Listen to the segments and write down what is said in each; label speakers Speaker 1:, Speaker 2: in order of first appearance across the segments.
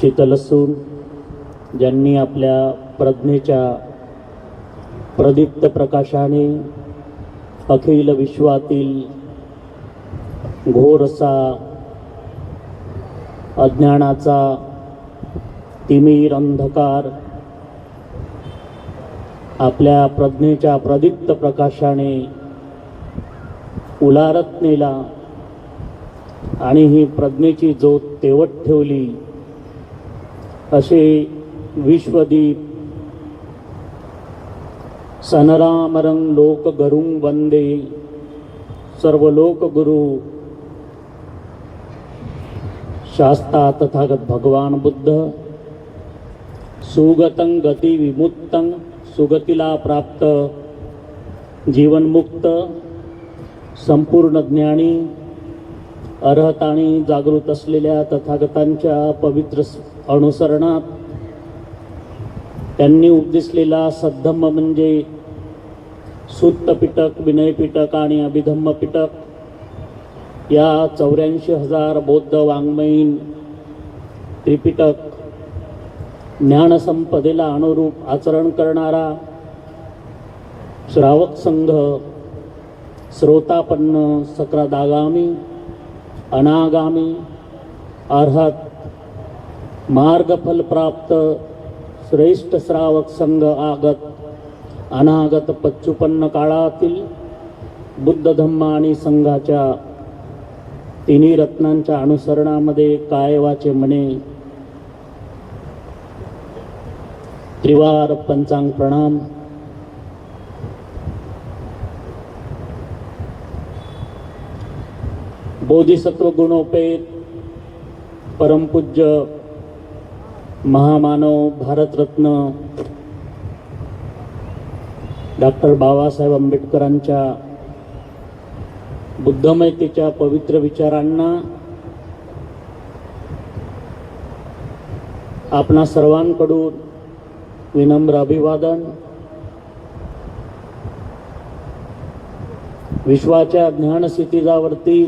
Speaker 1: शीतल असून ज्यांनी आपल्या प्रज्ञेच्या प्रदीप्त प्रकाशाने अखिल विश्वातील घोरसा अज्ञानाचा तिमिर अंधकार आपल्या प्रज्ञेच्या प्रदीप्त प्रकाशाने उलारत नेला आणि ही प्रज्ञेची ज्योत तेवत ठेवली असे विश्वदीप सनरामरंग लोक गरुं वंदे सर्व लोक गुरु शास्ता तथागत भगवान बुद्ध सुगतं गती विमुक्तं सुगतीला प्राप्त जीवनमुक्त संपूर्ण ज्ञानी अर्हतानी जागृत असलेल्या तथागतांच्या पवित्र अनुसरणात त्यांनी उपदेशलेला सद्धम्म म्हणजे सुत्त पिटक, विनय पिटक आणि अभिधम्म पिटक या 84,000 बौद्ध वाङ्मयीन त्रिपिटक ज्ञानसंपदेला अनुरूप आचरण करणारा श्रावक संघ श्रोतापन्न सक्रदागामी अनागामी अर्हत मार्गफल प्राप्त श्रेष्ठ श्रावक संघ आगत अनागत पच्चुपन्न काळातील बुद्ध धम्म आणि संघाच्या तिन्ही रत्नांच्या अनुसरणामध्ये कायवाचे म्हणे त्रिवार पंचांग प्रणाम. बोधिसत्व गुणोपेत परमपूज्य महामानव भारतरत्न डॉक्टर बाबासाहेब आंबेडकरांच्या बुद्धमयतेच्या पवित्र विचारांना आपणा सर्वांकडून विनम्र अभिवादन. विश्वाच्या ज्ञानक्षितिजावरती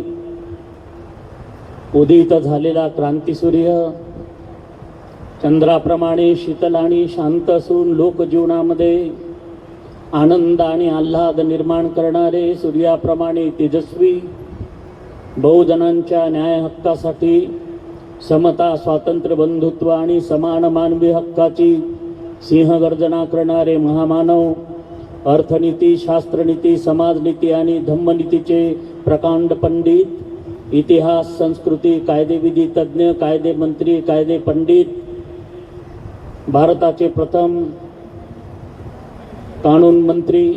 Speaker 1: उदित झालेला क्रांतिसूर्य चंद्राप्रमाणे शीतल आणि शांत असून लोकजीवनामध्ये आनंद आणि आल्हाद निर्माण करणारे सूर्याप्रमाणे तेजस्वी बहुजनांच्या न्याय हक्कासाठी समता स्वातंत्र्य बंधुत्व आणि समान मानवी हक्काची सिंहगर्जना करणारे महामानव अर्थनीती शास्त्रनीती समाजनीती आणि धम्मनीतीचे प्रकांड पंडित इतिहास संस्कृती कायदेविधी तज्ज्ञ कायदे मंत्री कायदे पंडित भारताचे प्रथम कानून मंत्री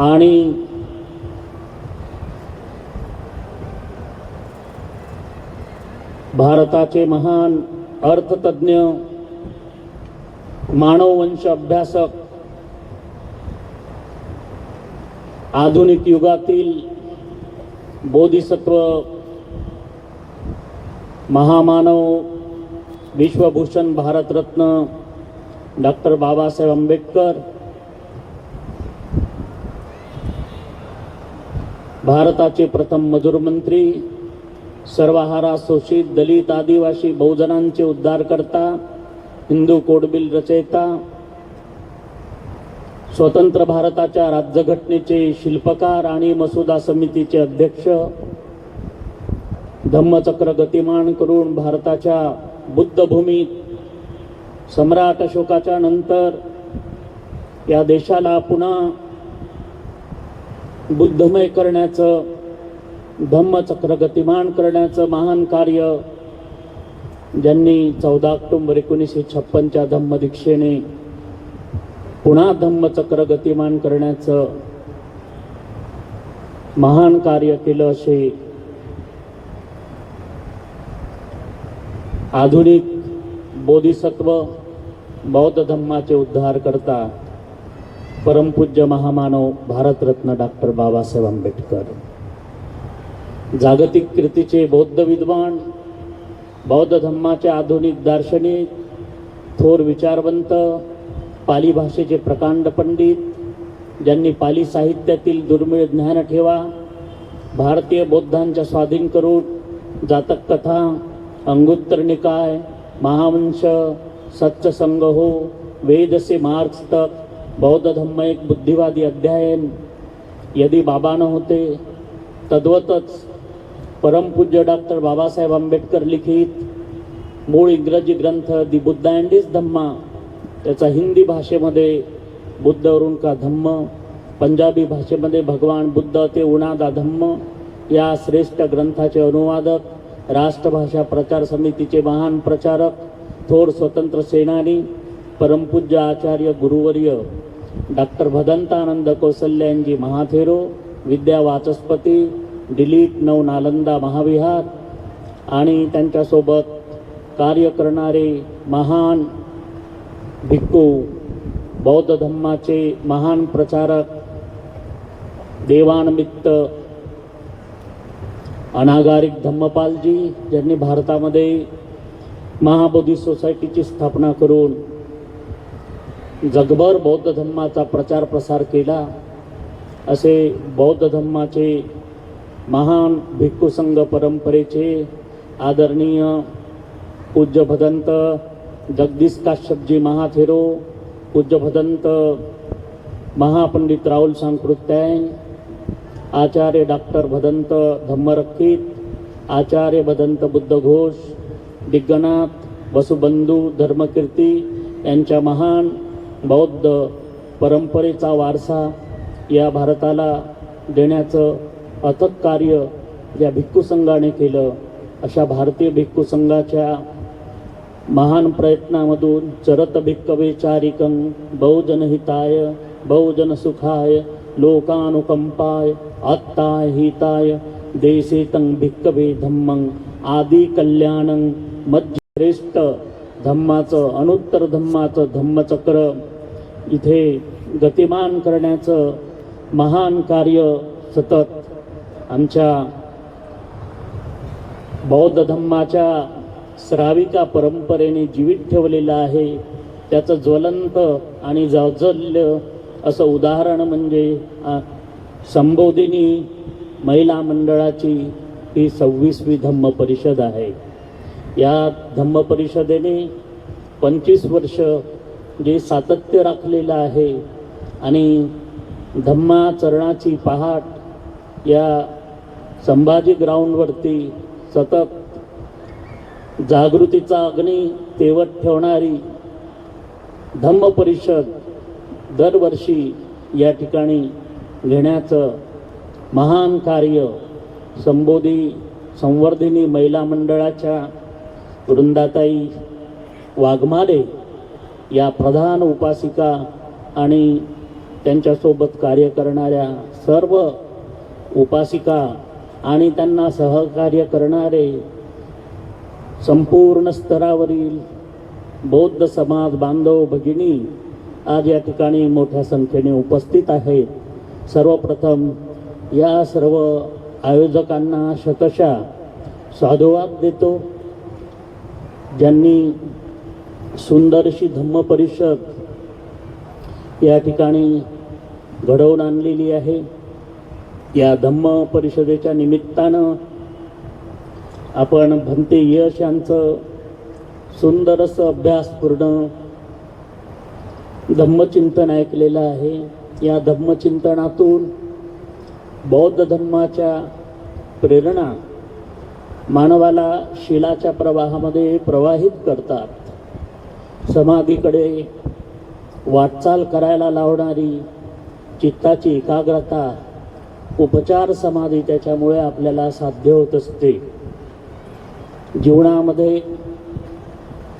Speaker 1: आणि भारताचे महान अर्थतज्ञ मानववंश अभ्यासक आधुनिक युगातील बोधिसत्व महामानव विश्वभूषण भारतरत्न डॉक्टर बाबासाहेब आंबेडकर भारताचे प्रथम मजूर मंत्री सर्वहारा शोषित दलित आदिवासी बहुजनांचे उद्धारकर्ता हिंदू कोडबिल रचयिता स्वतंत्र भारताच्या राज्यघटनेचे शिल्पकार आणि मसुदा समितीचे अध्यक्ष धम्मचक्र गतिमान करून भारताच्या बुद्धभूमीत सम्राट अशोकाच्या नंतर या देशाला पुन्हा बुद्धमय करण्याचं धम्मचक्र गतिमान करण्याचं महान कार्य ज्यांनी 14 ऑक्टोबर 1956च्या धम्मदीक्षेने पुन्हा धम्मचक्र गतिमान करण्याचं महान कार्य केलं असे आधुनिक बोधिसत्व बौद्ध धम्माचे उद्धार करता परमपूज्य महामानव भारतरत्न डॉक्टर बाबासाहेब आंबेडकर जागतिक कीर्तीचे बौद्ध विद्वान बौद्ध धम्माचे आधुनिक दार्शनिक थोर विचारवंत पाली भाषेचे प्रकांड पंडित ज्यांनी पाली साहित्यातील दुर्मिळ ज्ञानठेवा भारतीय बौद्धांच्या स्वाधीन करून जातक कथा अंगुत्तर निकाय, महावंश, सत्संग हो, वेद से मार्क्स तक बौद्ध धम्म एक बुद्धिवादी अध्ययन यदि बाबा न होते, तद्वतच परमपूज्य डॉक्टर बाबासाहेब आंबेडकर लिखित मूळ इंग्रजी ग्रंथ दि बुद्ध अँड हिज धम्मा, त्याचा हिंदी भाषेमध्ये बुद्ध वरून का धम्म, पंजाबी भाषेमध्ये भगवान बुद्ध ते उणादा धम्म या श्रेष्ठ ग्रंथाचे अनुवादक, राष्ट्रभाषा प्रचार समितीचे महान प्रचारक, थोर स्वतंत्र सेनानी, परमपूज्य आचार्य गुरुवर्य डॉक्टर भदंतानंद कौसल्यांजी महाथेरो, विद्या वाचस्पती, डिलीट नव नालंदा महाविहार आणि त्यांच्यासोबत कार्य करणारे महान भिक्खू, बौद्ध धम्माचे महान प्रचारक, देवानमित्त अनागारिक धम्मपालजी, ज्यांनी भारतामध्ये महाबोधी सोसायटीची स्थापना करून जगभर बौद्ध धम्माचा प्रचार प्रसार केला, असे बौद्ध धम्माचे महान भिक्खू संघ परंपरेचे आदरणीय पूज्य भदंत जगदीश काश्यपजी महाथेरो, पूज्य भदंत महापंडित राहुल सांकृत्याय, आचार्य डॉक्टर भदंत धम्मरक्षित, आचार्य भदंत बुद्ध घोष, दिग्गनाथ वसुबंधू धर्मकीर्ती यांच्या महान बौद्ध परंपरेचा वारसा या भारताला देण्याचं अथक कार्य या भिक्खू संघाने केलं, अशा भारतीय भिक्खू संघाच्या महान प्रयत्नामधून चरत भिक्खवे चारिकं बहुजन हिताय बहुजन सुखाय लोकानुकंपाय आत्ताय हिताय देशेतं भिक्खवे धम्मं आदि कल्याणं मध्य श्रेष्ठ धम्माचं अनुत्तर धम्माचं धम्मचक्र इथे गतिमान करण्याचं महान कार्य सतत आमच्या बौद्ध धम्माच्या श्राविका परंपरेने जीवित ठेवलेलं आहे. त्याचं ज्वलंत आणि जाज्वल्य असं उदाहरण म्हणजे संबोधिनी महिला मंडळाची ही 26वी धम्म परिषद आहे. या धम्म परिषदेने 25 वर्ष जे सातत्य राखलेलं आहे आणि धम्माचरणाची पहाट या संभाजी ग्राउंडवरती सतत जागृतीचा अग्नी तेवत ठेवणारी धम्म परिषद दरवर्षी या ठिकाणी घेण्याचं महान कार्य संवर्धिनी महिला मंडळाच्या वृंदाताई वाघमारे या प्रधान उपासिका आणि त्यांच्यासोबत कार्य करणाऱ्या सर्व उपासिका आणि त्यांना सहकार्य करणारे संपूर्ण स्तरावरील बौद्ध समाज बांधव भगिनी आज या ठिकाणी मोठ्या संख्येने उपस्थित आहेत. सर्वप्रथम या सर्व आयोजकांना शतशः साधुवाद देतो, ज्यांनी सुंदरशी धम्म परिषद या ठिकाणी घडवून आणलेली आहे. या धम्म परिषदेच्या निमित्तानं आपण भंते यश यांचं सुंदर असं अभ्यासपूर्ण धम्मचिंतन ऐकलेलं आहे. या धम्मचिंतनातून बौद्ध धम्माच्या प्रेरणा मानवाला शीलाच्या प्रवाहामध्ये प्रवाहित करतात. समाधीकडे वाटचाल करायला लावणारी चित्ताची एकाग्रता, उपचार समाधी त्याच्यामुळे आपल्याला साध्य होत असते. जीवनामध्ये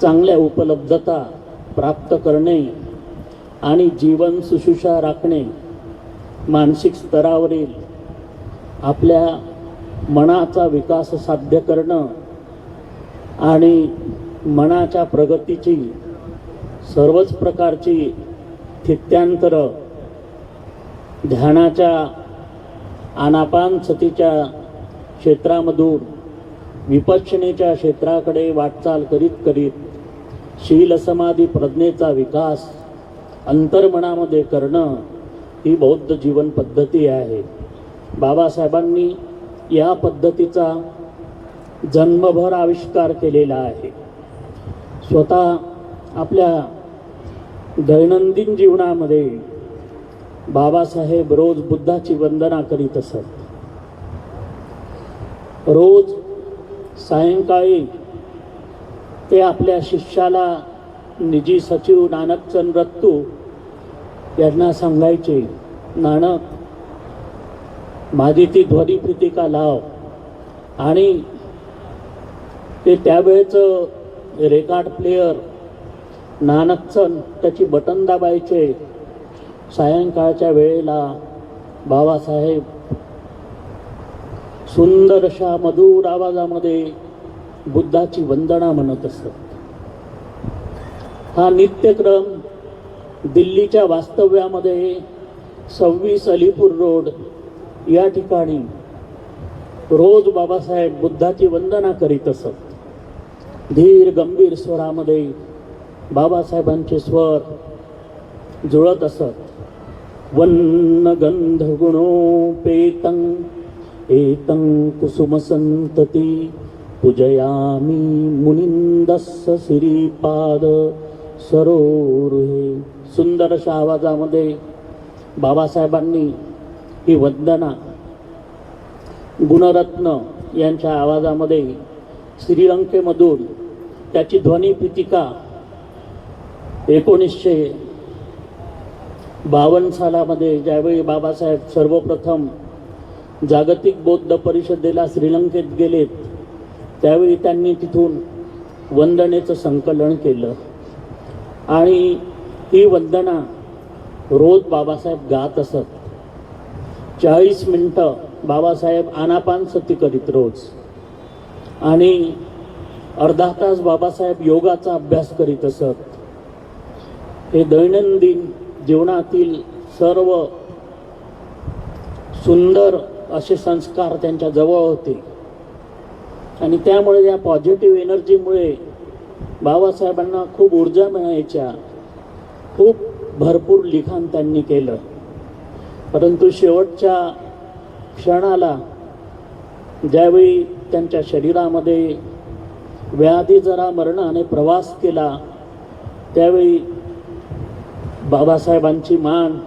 Speaker 1: चांगल्या उपलब्धता प्राप्त करणे आणि जीवन सुशुषा राखणे, मानसिक स्तरावरील आपल्या मनाचा विकास साध्य करणं आणि मनाच्या प्रगतीची सर्वच प्रकारची स्थित्यांतरं ध्यानाच्या आनापान सतीच्या क्षेत्रामधून विपश्यनेच्या क्षेत्राकडे वाटचाल करीत करीत शील समाधी प्रज्ञेचा विकास अंतर्मनामध्ये करणं ही बौद्ध जीवन पद्धती आहे. बाबासाहेबांनी या पद्धतीचा जन्मभर आविष्कार केलेला आहे. स्वतः आपल्या दैनंदिन जीवनामध्ये बाबासाहेब रोज बुद्धाची वंदना करीत असत. रोज सायंकाळी ते आपल्या शिष्याला निजी सचिव नानकचंद रत्तू यांना सांगायचे, नानक, माझी ती ध्वनिफितिका लाव. आणि ते त्यावेळेचं रेकॉर्ड प्लेयर नानकचंद त्याची बटन दाबायचे. सायंकाळच्या वेळेला बाबासाहेब सुंदर अशा मधुर आवाजामध्ये बुद्धाची वंदना म्हणत असत. हा नित्यक्रम दिल्लीच्या वास्तव्यामध्ये 26 अलीपूर रोड या ठिकाणी रोज बाबासाहेब बुद्धाची वंदना करीत असत. धीर गंभीर स्वरामध्ये बाबासाहेबांचे स्वर जुळत असत. वन्न गंध गुणोपेतं एतं कुसुम संतती पूजयामी मुनिंदस्य श्रीपाद सरोरुहे. सुंदर अशा आवाजामध्ये बाबासाहेबांनी ही वंदना गुणरत्न यांच्या आवाजामध्ये श्रीलंकेमधून त्याची ध्वनिफितिका 1952 सालामध्ये ज्यावेळी बाबासाहेब सर्वप्रथम जागतिक बौद्ध परिषदेला श्रीलंकेत गेलेत, त्यावेळी त्यांनी तिथून वंदनेचं संकलन केलं. आणि ही वंदना रोज बाबासाहेब गात असत. 40 मिनिटं बाबासाहेब आनापानसती करीत रोज, आणि अर्धा तास बाबासाहेब योगाचा अभ्यास करीत असत. हे दैनंदिन जीवनातील सर्व सुंदर असे संस्कार त्यांच्या जवळ होते. आणि त्यामुळे या पॉझिटिव्ह एनर्जीमुळे बाबासाहेबांना खूप ऊर्जा मिळायच्या. खूप भरपूर लिखाण त्यांनी केलं. परंतु शेवटच्या क्षणाला ज्यावेळी त्यांच्या शरीरामध्ये व्याधी जरा मरणाने प्रवास केला, त्यावेळी बाबासाहेबांची मान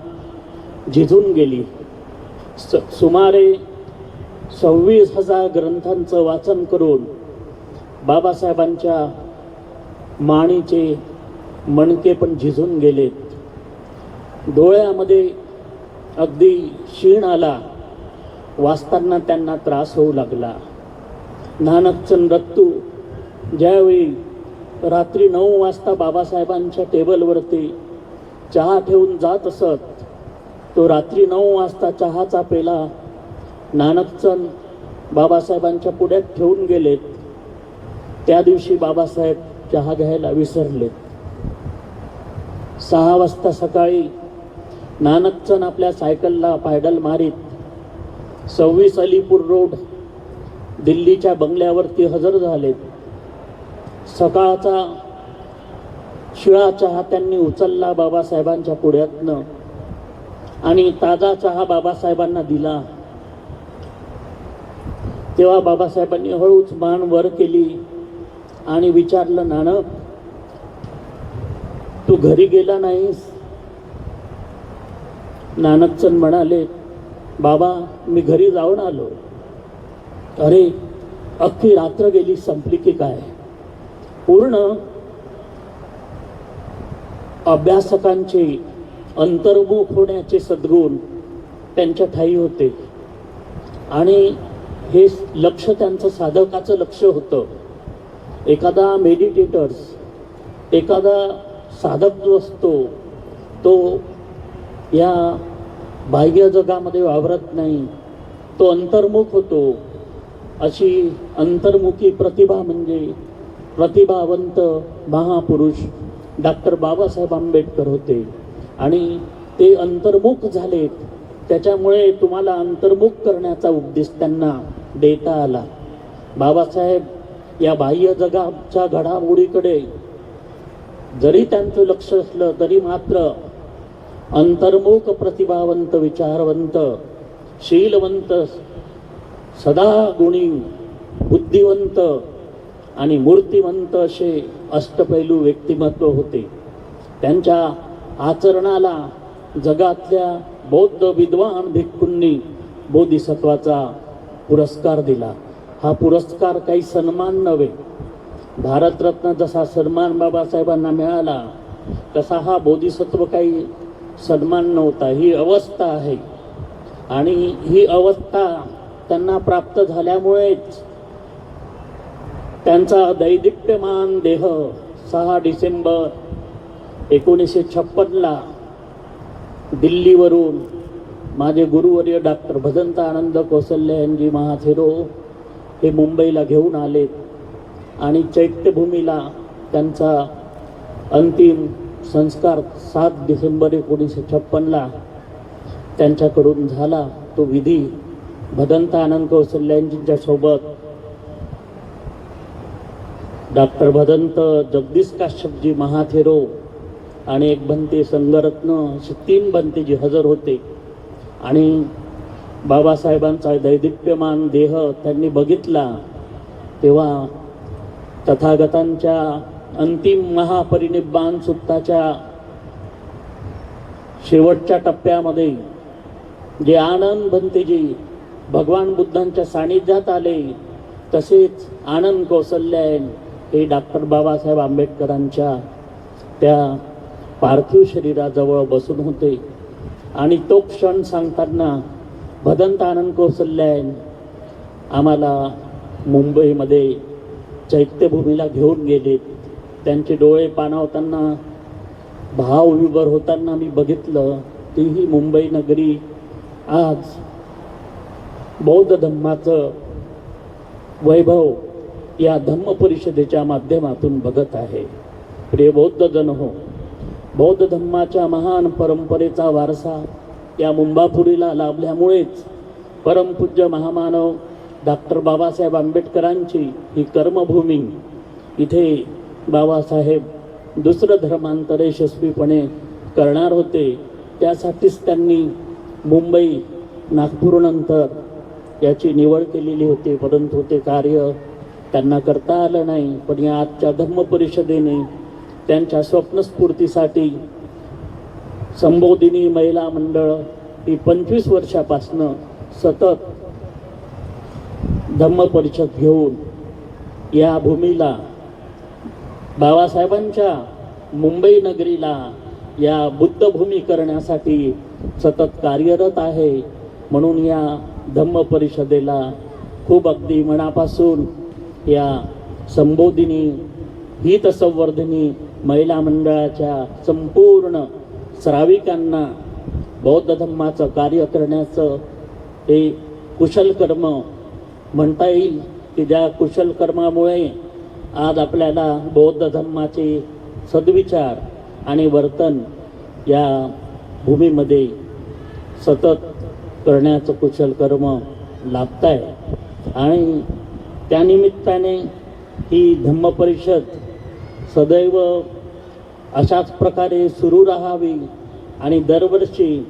Speaker 1: झिजून गेली. सुमारे 26,000 ग्रंथांचं वाचन करून बाबासाहेबांच्या मानेचे मणके पण झिजून गेलेत. डोळ्यामध्ये अगदी क्षीण आला. वाचताना त्यांना त्रास होऊ लागला. नानकचंद रत्तू ज्यावेळी रात्री 9 वाजता बाबासाहेबांच्या टेबलवरती चहा ठेवून जात असत, तो रात्री 9 वाजता चहाचा पेला नानकचंद बाबासाहेबांच्या पुढ्यात ठेवून गेलेत. त्या दिवशी बाबासाहेब चहा घ्यायला विसरलेत. 6 वाजता सकाळी नानकचंद आपल्या सायकलला पायडल मारीत 26 अलीपूर रोड दिल्लीच्या बंगल्यावरती हजर झालेत. सकाळचा शिळा चहा त्यांनी उचलला बाबासाहेबांच्या पुढ्यातनं आणि ताजा चहा बाबासाहेबांना दिला. तेव्हा बाबासाहेबांनी हळूच मान वर केली आणि विचारलं, नानक, तू घरी गेला नाहीस? नानकचंद म्हणाले, बाबा, मी घरी जाऊन आलो. अरे, अख्खी रात्र गेली संपली की काय? पूर्ण अभ्यासकांचे अंतर्मुख होण्याचे सद्गुण त्यांच्या ठायी होते. आणि हे लक्ष त्यांचं साधकाचं लक्ष होतं. एखादा मेडिटेटर्स, एखादा साधक जो असतो तो या बाह्य जगामध्ये वावरत नाही, तो अंतर्मुख होतो. अशी अंतर्मुखी प्रतिभा म्हणजे प्रतिभावंत महापुरुष डॉक्टर बाबासाहेब आंबेडकर होते. आणि ते अंतर्मुख झालेत, त्याच्यामुळे तुम्हाला अंतर्मुख करण्याचा उपदेश त्यांना देता आला. बाबासाहेब या बाह्य जगाच्या घडामोडीकडे जरी त्यांचं लक्ष असलं तरी मात्र अंतर्मुख प्रतिभावंत, विचारवंत, शीलवंत, सदा गुणी बुद्धिवंत आणि मूर्तिमंत असे अष्टपैलू व्यक्तिमत्व होते. त्यांच्या आचरणाला जगातल्या बौद्ध विद्वान भिक्खूंनी बोधिसत्वाचा पुरस्कार दिला. हा पुरस्कार काही सन्मान नव्हे. भारतरत्न जसा सन्मान बाबासाहेबांना मिळाला तसा हा बोधिसत्व काही सन्मान नव्हता. ही अवस्था आहे आणि ही अवस्था त्यांना प्राप्त झाल्यामुळेच त्यांचा दैदिप्यमान देह 6 डिसेंबर 1956ला दिल्लीवरून माझे गुरुवर्य डॉक्टर भदंत आनंद कौसल्या यांची महाथेरो हे मुंबईला घेऊन आलेत आणि चैत्यभूमीला त्यांचा अंतिम संस्कार 7 डिसेंबर 1956ला त्यांच्याकडून झाला. तो विधी भदंत आनंद कौसल्या यांच्या सोबत डॉक्टर भदंत जगदीश काश्यपजी महाथेरो आणि एक भंते संघरत्न असे 3 भंतेजी हजर होते. आणि बाबासाहेबांचा दैदिप्यमान देह त्यांनी बघितला तेव्हा तथागतांच्या अंतिम महापरिनिब्बाण सुत्ताच्या शेवटच्या टप्प्यामध्ये जे आनंद भंतेजी भगवान बुद्धांच्या सानिध्यात आले, तसेच आनंद कौसल्यायन हे डॉक्टर बाबासाहेब आंबेडकरांच्या त्या पार्थिव शरीराजवळ बसून होते. आणि तो क्षण सांगताना भदंत आनंद कौसल्यायन आम्हाला मुंबईमध्ये चैत्यभूमीला घेऊन गेले. त्यांचे डोळे पाणावताना भावविभोर होताना मी बघितलं. तीही मुंबई नगरी आज बौद्ध धम्माचं वैभव या धम्म परिषदेच्या माध्यमातून बघत आहे. प्रिय बौद्ध जन हो, बौद्ध धम्माच्या महान परंपरेचा वारसा या मुंबापुरीला लाभल्यामुळेच परमपूज्य महामानव डॉक्टर बाबासाहेब आंबेडकरांची ही कर्मभूमी, इथे बाबासाहेब दुसरं धर्मांतर यशस्वीपणे करणार होते. त्यासाठीच त्यांनी मुंबई नागपूरनंतर याची निवड केलेली होती, परंतु ते कार्य त्यांना करता आलं नाही. पण या आजच्या धम्म परिषदेने त्यांच्या स्वप्नस्फूर्तीसाठी संबोधिनी महिला मंडळ ही 25 वर्षापासनं सतत धम्म परिषद घेऊन या भूमीला बाबासाहेबांच्या मुंबई नगरीला या बुद्धभूमी करण्यासाठी सतत कार्यरत आहे. म्हणून या धम्म परिषदेला खूप अगदी मनापासून या संबोधिनी हित संवर्धनी महिला मंडळाच्या संपूर्ण श्राविकांना बौद्ध धम्माचं कार्य करण्याचं हे कुशल कर्म म्हणता येईल की ज्या कुशल कर्मामुळे आज आपल्याला बौद्ध धम्माचे सद्विचार आणि वर्तन या भूमीमध्ये सतत करण्याचं कुशल कर्म लाभत आहे. आणि त्यानिमित्ताने ही धम्म परिषद सदैव अशाच प्रकारे सुरू राहावी आणि दरवर्षी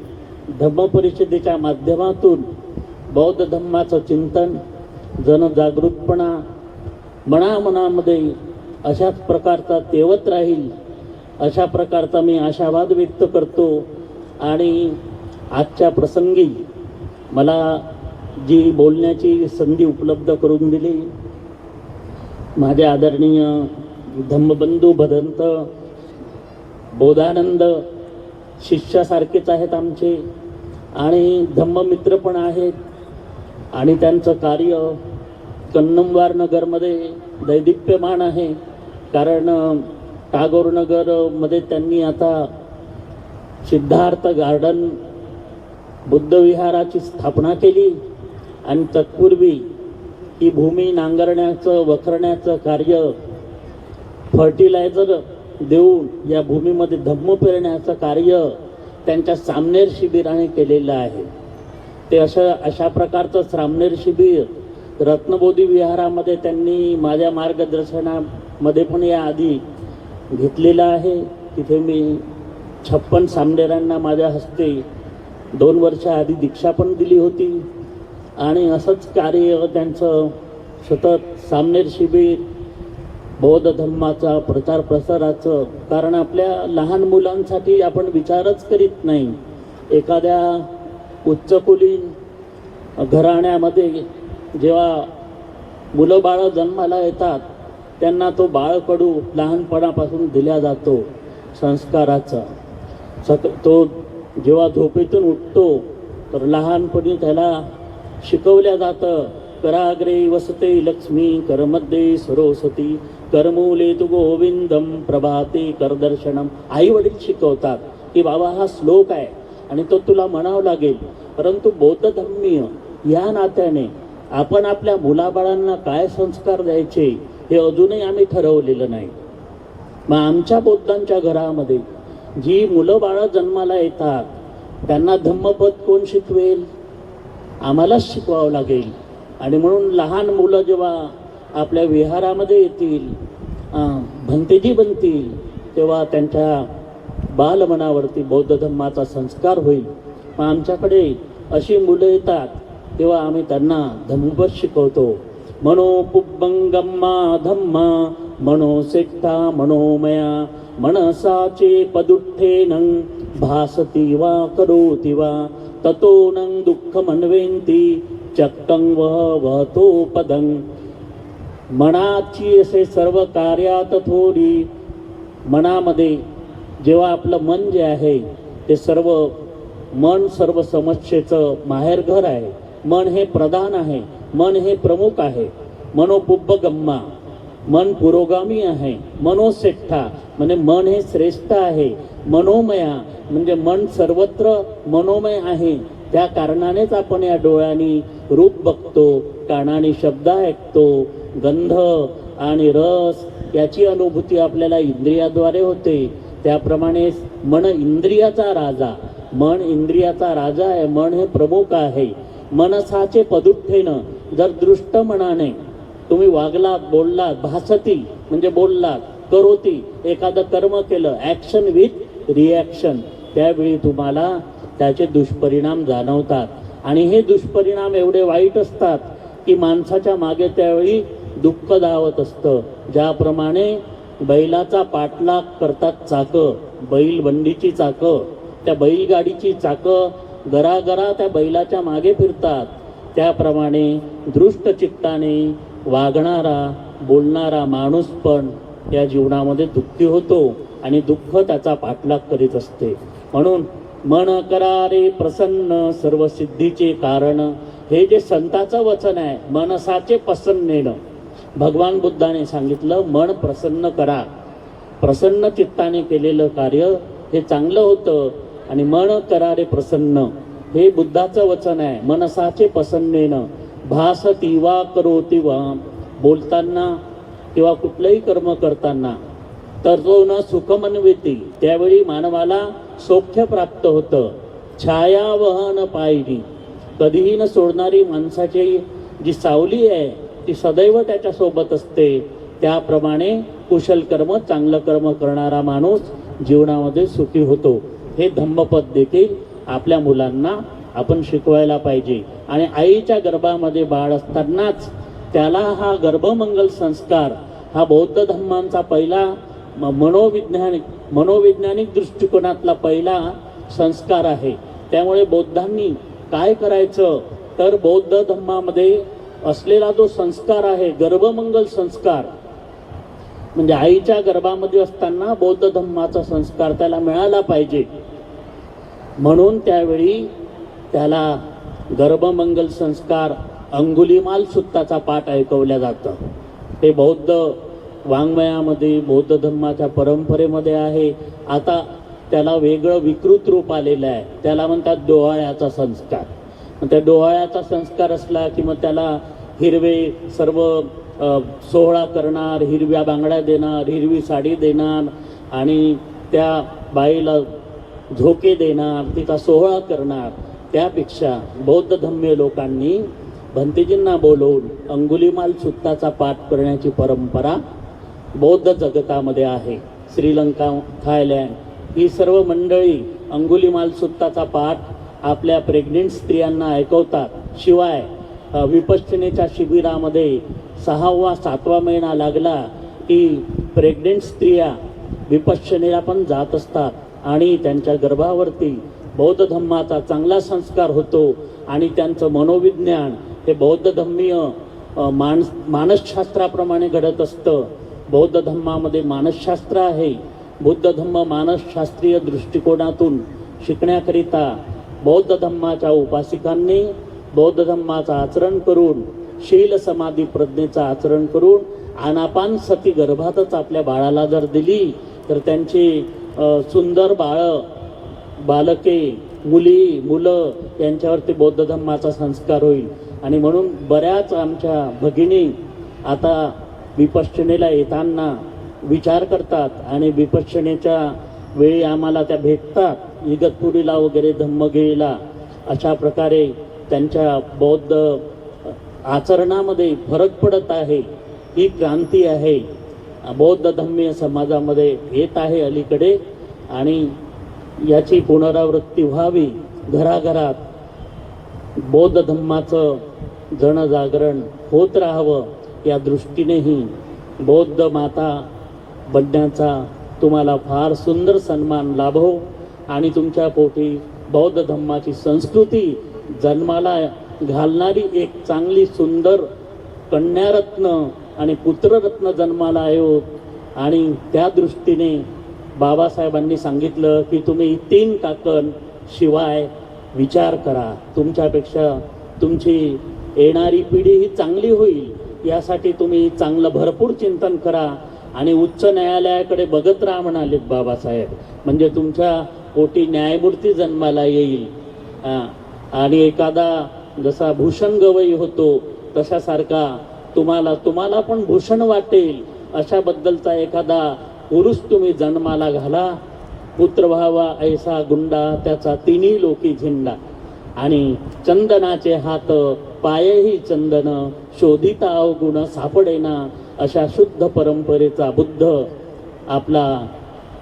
Speaker 1: धम्म परिषदेच्या माध्यमातून बौद्ध धम्माचं चिंतन जनजागृतपणा मनामनामध्ये अशाच प्रकारचा तेवत राहील, अशा प्रकारचा मी आशावाद व्यक्त करतो. आणि आजच्या प्रसंगी मला जी बोलण्याची संधी उपलब्ध करून दिली माझे आदरणीय धम्मबंधू भदंत बोधानंद शिष्यासारखेच आहेत आमचे आणि धम्ममित्र पण आहेत. आणि त्यांचं कार्य कन्नमवार नगरमध्ये दैदिप्यमान आहे. कारण टागोर नगरमध्ये त्यांनी आता सिद्धार्थ गार्डन बुद्धविहाराची स्थापना केली आणि तत्पूर्वी ही भूमी नांगरण्याचं वखरण्याचं कार्य फर्टिलायझर देऊन या भूमीमध्ये धम्म पेरण्याचं कार्य त्यांच्या सामनेर शिबिराने केलेलं आहे. ते अशा प्रकारचं सामनेर शिबिर रत्नबोधी विहारामध्ये त्यांनी माझ्या मार्गदर्शनामध्ये पण याआधी घेतलेलं आहे. तिथे मी 56 सामनेरांना माझ्या हस्ते 2 वर्षाआधी दीक्षा पण दिली होती. आणि असंच कार्य त्यांचं सतत सामनेर शिबिर, बौद्ध धम्माचा प्रचार प्रसाराचं, कारण आपल्या लहान मुलांसाठी आपण विचारच करीत नाही. एखाद्या उच्चकुलीन घराण्यामध्ये जेव्हा मुलं बाळं जन्माला येतात त्यांना तो बाळकडू लहानपणापासून दिला जातो संस्काराचा. तो जेव्हा झोपेतून उठतो तर लहानपणी त्याला शिकवल्या जातं, कराग्रे वसते लक्ष्मी करमध्ये सरस्वती करमूले तु गोविंदम प्रभाते करदर्शनम. आई वडील शिकवतात की बाबा हा श्लोक आहे आणि तो तुला म्हणावं लागेल. परंतु बौद्ध धम्मीय या नात्याने आपण आपल्या मुलाबाळांना काय संस्कार द्यायचे हे अजूनही आम्ही ठरवलेलं नाही. मग आमच्या बौद्धांच्या घरामध्ये जी मुलं बाळं जन्माला येतात त्यांना धम्मपद कोण शिकवेल? आम्हालाच शिकवावं लागेल. आणि म्हणून लहान मुलं जेव्हा आपल्या विहारामध्ये येतील, भंतेजी बनतील, तेव्हा त्यांच्या बालमनावरती बौद्ध धम्माचा संस्कार होईल. मग आमच्याकडे अशी मुलं येतात तेव्हा आम्ही त्यांना धम्मपद शिकवतो. मनोपुब्बंगम्मा धम्मा मनोसेट्टा मनोमया मनसाचे पदुठ्ठेनं भासती वा करोति वा ततो नं दुःखमन्वेन्ति चक्कं वहतो पदं. मनाची असे सर्व कार्यात थोडी, मनामध्ये जेव्हा आपलं मन जे आहे ते सर्व मन सर्व समस्येचं माहेरघर आहे. मन हे प्रधान आहे, मन हे प्रमुख आहे. मनोपुब्बगम्मा मन पुरोगामी आहे. मनोसेठ्ठा म्हणजे मन हे श्रेष्ठ आहे. मनोमया म्हणजे मन सर्वत्र मनोमय आहे. त्या कारणानेच आपण या डोळ्यांनी रूप बघतो, कानाने शब्द ऐकतो, गंध आणि रस याची अनुभूती आपल्याला इंद्रियाद्वारे होते. त्याप्रमाणे मन इंद्रियाचा राजा, मन इंद्रियाचा राजा आहे. मन हे प्रमुख आहे. मनसाचे पदुठ्ठेनं, जर दृष्ट मनाने तुम्ही वागलात, बोललात, भासती म्हणजे बोललात, करोती एखादं कर्म केलं, ॲक्शन विथ रिॲक्शन, त्यावेळी तुम्हाला त्याचे दुष्परिणाम जाणवतात. आणि हे दुष्परिणाम एवढे वाईट असतात की माणसाच्या मागे त्यावेळी दुःख धावत असतं. ज्याप्रमाणे बैलाचा पाठलाग करतात चाकं, बैलबंडीची चाकं, त्या बैलगाडीची चाकं गरागरा त्या बैलाच्या मागे फिरतात. त्याप्रमाणे दृष्ट चित्ताने वागणारा बोलणारा माणूस पण या जीवनामध्ये दुःखी होतो आणि दुःख त्याचा पाठलाग करीत असते. म्हणून मन करारे प्रसन्न सर्व सिद्धीचे कारण, हे जे संताचं वचन आहे, मनसाचे प्रसन्नेनं, भगवान बुद्धाने सांगितलं मन प्रसन्न करा. प्रसन्न चित्ताने केलेलं कार्य हे चांगलं होतं. आणि मन करारे प्रसन्न हे बुद्धाचं वचन आहे. मनसाचे प्रसन्नेनं भासती वा करोति वा, बोलताना किंवा कुठलंही कर्म करताना तर जो न सुखमन्वेती, त्यावेळी मानवाला सौख्य प्राप्त होतं. छाया वहन पायरी, कधीही न सोडणारी माणसाची जी सावली आहे ती सदैव त्याच्यासोबत असते. त्याप्रमाणे कुशल कर्म, चांगलं कर्म करणारा माणूस जीवनामध्ये सुखी होतो. हे धम्मपद देखील आपल्या मुलांना आपण शिकवायला पाहिजे. आणि आईच्या गर्भामध्ये बाळ असतानाच त्याला हा गर्भमंगल संस्कार हा बौद्ध धम्मांचा पहिला मनोवैज्ञानिक दृष्टिकोनातला पहिला संस्कार आहे. त्यामुळे बौद्धांनी काय करायचं तर बौद्ध धम्मामध्ये असलेला जो संस्कार आहे गर्भमंगल संस्कार, म्हणजे आईच्या गर्भामध्ये असताना बौद्ध धम्माचा संस्कार त्याला मिळाला पाहिजे. म्हणून त्यावेळी त्याला गर्भमंगल संस्कार अंगुलीमाल सुत्ताचा पाठ ऐकवल्या जातं. ते बौद्ध वाङ्मयामध्ये बौद्ध धम्माच्या परंपरेमध्ये आहे. आता त्याला वेगळं विकृत रूप आलेलं आहे. त्याला म्हणतात डोहाळ्याचा संस्कार. त्या डोहाळ्याचा संस्कार असला की मग त्याला हिरवे सर्व सोहळा करणार, हिरव्या बांगड्या देणार, हिरवी साडी देणार आणि त्या बाईला झोके देणार, तिचा सोहळा करणार. त्यापेक्षा बौद्ध धम्मीय लोकांनी भंतेजींना बोलवून अंगुलीमाल सुत्ताचा पाठ करण्याची परंपरा बौद्ध जगतामध्ये आहे. श्रीलंका, थायलंड ही सर्व मंडळी अंगुलीमाल सुत्ताचा पाठ आपल्या प्रेग्नेंट स्त्रियांना ऐकवतात. शिवाय विपश्यनेच्या शिबिरामध्ये 6वा 7वा महिना लागला की प्रेग्नेंट स्त्रिया विपश्यनेला पण जात असतात आणि त्यांच्या गर्भावरती बौद्ध धम्माचा चांगला संस्कार होतो आणि त्यांचं मनोविज्ञान हे बौद्ध धम्मीय मानसशास्त्राप्रमाणे घडत असतं. बौद्ध धम्मामध्ये मानसशास्त्र आहे. बुद्ध धम्म मानसशास्त्रीय दृष्टिकोनातून शिकण्याकरिता बौद्ध धम्माच्या उपासिकांनी बौद्ध धम्माचं आचरण करून शील समाधी प्रज्ञेचं आचरण करून आनापान सती गर्भातच आपल्या बाळाला जर दिली तर त्यांची सुंदर बालके मुलं यांच्यावरती बौद्ध धम्माचा संस्कार होईल. आणि म्हणून बऱ्याच आमच्या भगिनी आता विपश्यनेला येताना विचार करतात आणि विपश्यनेच्या वेळी आम्हाला त्या भेटतात इगतपुरीला वगैरे धम्मगिरीला. अशा प्रकारे त्यांच्या बौद्ध आचरणामध्ये फरक पडत आहे. ही क्रांती आहे बौद्ध धम्मीय समाजामध्ये येत आहे अलीकडे आणि याची पुनरावृत्ती व्हावी. घराघरात बौद्ध धम्माचं जनजागरण होत राहावं या दृष्टीनेही बौद्ध माता बनण्याचा तुम्हाला फार सुंदर सन्मान लाभो आणि तुमच्या पोटी बौद्ध धम्माची संस्कृती जन्माला घालणारी एक चांगली सुंदर कन्यारत्न आणि पुत्ररत्न जन्माला येऊ. आणि त्या दृष्टीने बाबासाहेबांनी सांगितलं की तुम्ही 3 काकण शिवाय विचार करा. तुमच्यापेक्षा तुमची येणारी पिढी ही चांगली होईल यासाठी तुम्ही चांगलं भरपूर चिंतन करा आणि उच्च न्यायालयाकडे बघत राहा म्हणालेत बाबासाहेब. म्हणजे तुमच्या पोटी न्यायमूर्ती जन्माला येईल. आणि एखादा जसा भूषण गवई होतो तशासारखा तुम्हाला पण भूषण वाटेल अशाबद्दलचा एखादा पुरुष तुम्ही जन्माला घाला. पुत्र व्हावा ऐसा गुंडा त्याचा 3 लोकी झेंडा. आणि चंदनाचे हात पायही चंदन शोधिता अवगुण सापडेना अशा शुद्ध परंपरेचा बुद्ध आपला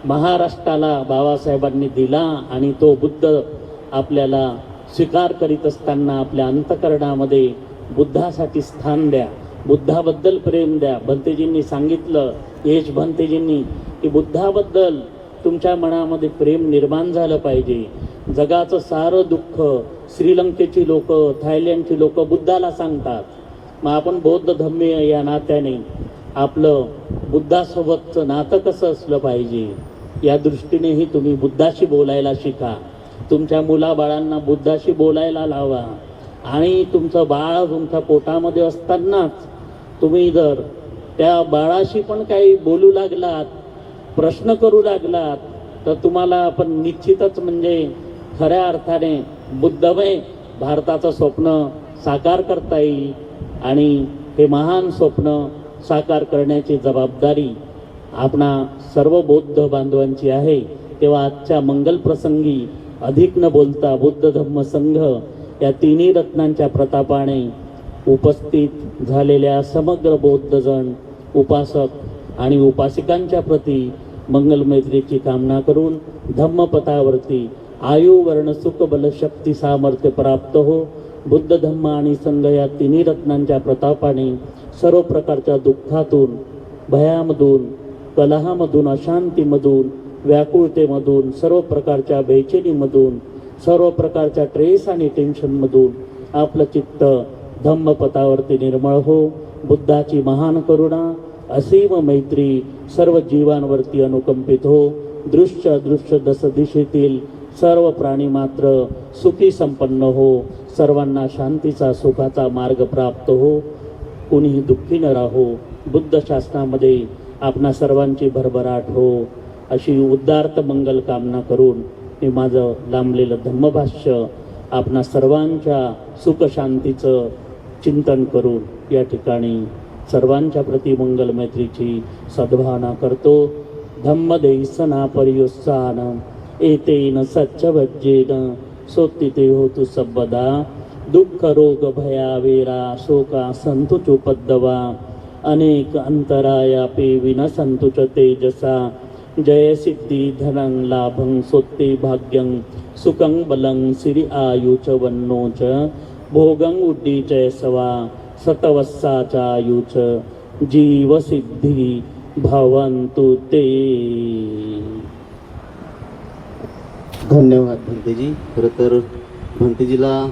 Speaker 1: महाराष्ट्राला बाबासाहेबांनी दिला. आणि तो बुद्ध आपल्याला स्वीकार करीत असताना आपल्या अंतःकरणामध्ये बुद्धासाठी स्थान द्या. बुद्धाबद्दल प्रेम द्या. भंतेजींनी सांगितलं येश भंतेजींनी की बुद्धाबद्दल तुमच्या मनामध्ये प्रेम निर्माण झालं पाहिजे. जगाचं सारं दुःख श्रीलंकेची लोक थायलंडची लोक बुद्धाला सांगतात. मग आपण बौद्ध धम्मीय या नात्याने आपलं बुद्धासोबतचं नातं कसं असलं पाहिजे या दृष्टीनेही तुम्ही बुद्धाशी बोलायला शिका. तुमच्या मुलाबाळांना बुद्धाशी बोलायला लावा. आणि तुमचं बाळ तुमच्या पोटामध्ये असतानाच तुम्ही जर त्या बाळाशी पण काही बोलू लागलात प्रश्न करू लागलात तर तुम्हाला आपण निश्चितच म्हणजे खऱ्या अर्थाने बुद्धमय भारताचं स्वप्न साकार करता येईल. आणि हे महान स्वप्न साकार करण्याची जबाबदारी आपणा सर्व बौद्ध बांधवांची आहे. तेव्हा आजच्या मंगल प्रसंगी अधिक न बोलता बुद्ध धम्म संघ या 3 रत्नांच्या प्रतापाने उपस्थित झालेल्या समग्र बौद्धजन उपासक आणि उपासिकांच्या प्रती मंगलमैत्रीची कामना करून धम्मपथावरती आयु वर्ण सुख बल शक्ती सामर्थ्य प्राप्त हो. बुद्ध धम्म आणि संघ या 3 रत्नांच्या प्रतापाने सर्व प्रकारच्या दुःखातून भयामधून कलहामधून अशांतीमधून व्याकुळतेमधून सर्व प्रकारच्या बेचैनीमधून सर्व प्रकारच्या ट्रेस आणि टेन्शनमधून आपलं चित्त धम्मपथावरती निर्मळ हो. बुद्धाची महान करुणा असीम मैत्री सर्व जीवांवरती अनुकंपित हो. दृश्य अदृश्य दश दिशेतील सर्व प्राणी मात्र सुखी संपन्न हो. सर्वांना शांतीचा सुखाचा मार्ग प्राप्त हो. कोणीही दुःखी न राहो. बुद्ध शासनामध्ये आपणा सर्वांची भरभराट हो अशी उदात्त मंगल कामना करून मी माझं लांबलेलं धम्मभाष्य आपणा सर्वांच्या सुख शांतीचं चिंतन करून या ठिकाणी सर्वांच्या प्रति मंगल मैत्रीची सद्भावना करतो. धम्मदेसना पर्युत्साहन एतेन सच्चवज्जेन सोत्तिते होतु सबदा दुःख रोग भया वेरा शोका संतु चुपद्दवा अनेक अंतरायापि विनसंतु च तेजसा जय सिद्धी धनं लाभं सोत्ते भाग्यं सुखं बलं सिरि आयु च वन्नो च भोगं उड्डी च सवा शतवत्साच्या आयुच जीवसिद्धी भवन्तु ते.
Speaker 2: धन्यवाद भंतेजी. खरं तर भंतेजीला